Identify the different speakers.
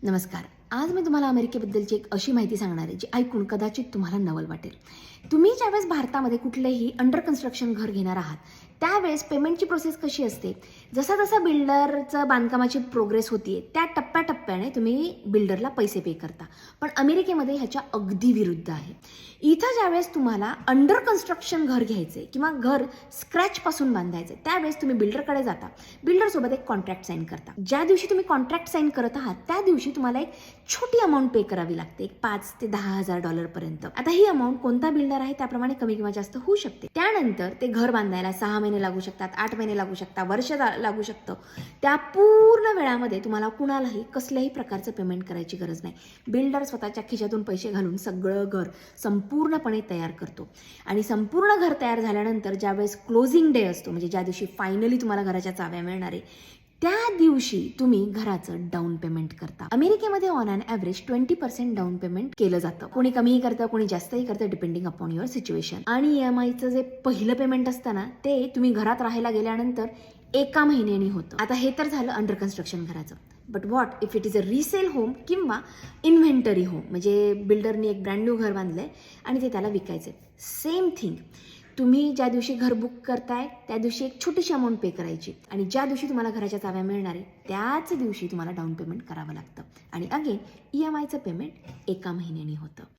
Speaker 1: नमस्कार. आज मी तुम्हाला अमेरिकेबद्दलची एक अशी माहिती सांगणार आहे जी ऐकून कदाचित तुम्हाला नवल वाटेल. तुम्ही ज्यावेळेस भारतामध्ये कुठलेही अंडर कन्स्ट्रक्शन घर घेणार आहात त्यावेळेस पेमेंटची प्रोसेस कशी असते, जसा जसा बिल्डरचं बांधकामाची प्रोग्रेस होतीये त्या टप्प्याटप्प्याने तुम्ही बिल्डरला पैसे पे करता. पण अमेरिकेमध्ये ह्याच्या अगदी विरुद्ध आहे. इथं ज्यावेळेस तुम्हाला अंडर कन्स्ट्रक्शन घर घ्यायचे किंवा घर स्क्रॅचपासून बांधायचे त्यावेळेस तुम्ही बिल्डरकडे जाता. बिल्डरसोबत एक कॉन्ट्रॅक्ट साईन करता. ज्या दिवशी तुम्ही कॉन्ट्रॅक्ट साईन करत आहात त्या दिवशी तुम्हाला एक छोटी अमाऊंट पे करावी लागते, एक $5,000 ते $10,000 पर्यंत. आता ही अमाऊंट कोणता बिल्डर आहे त्याप्रमाणे कमी किंवा जास्त होऊ शकते. त्यानंतर ते घर बांधायला 6 महिने लागू शकतात, 8 महिने लागू शकतात, वर्ष लागू शकतं. त्या पूर्ण वेळामध्ये तुम्हाला कुणालाही कसल्याही प्रकारचं पेमेंट करायची गरज नाही. बिल्डर स्वतःच्या खिशातून पैसे घालून सगळं घर संपूर्णपणे तयार करतो. आणि संपूर्ण घर तयार झाल्यानंतर ज्यावेळेस क्लोजिंग डे असतो, म्हणजे ज्या दिवशी फायनली तुम्हाला घराच्या चाव्या मिळणार आहे त्या दिवशी तुम्ही घराचं डाऊन पेमेंट करता. अमेरिकेमध्ये on an average 20% down payment केलं जातं. कोणी कमीही करतं, कोणी जास्तही करतं, डिपेंडिंग अपॉन युअर सिच्युएशन. आणि EMIचं जे पहिलं पेमेंट असतं ना ते तुम्ही घरात राहायला गेल्यानंतर 1 महिन्याने होतं. आता हे तर झालं अंडर कन्स्ट्रक्शन घराचं. But what if it is a resale home किंवा इन्व्हेंटरी होम, म्हणजे बिल्डरनी एक ब्रँड न्यू घर बांधलंय आणि ते त्याला विकायचंय. Same thing. तुम्ही ज्या दिवशी घर बुक करताय त्या दिवशी एक छोटीशी अमाऊंट पे करायची आणि ज्या दिवशी तुम्हाला घराच्या चाव्या मिळणार आहे त्याच दिवशी तुम्हाला डाऊन पेमेंट करावं लागतं. आणि अगेन EMIचं पेमेंट 1 महिन्याने होतं.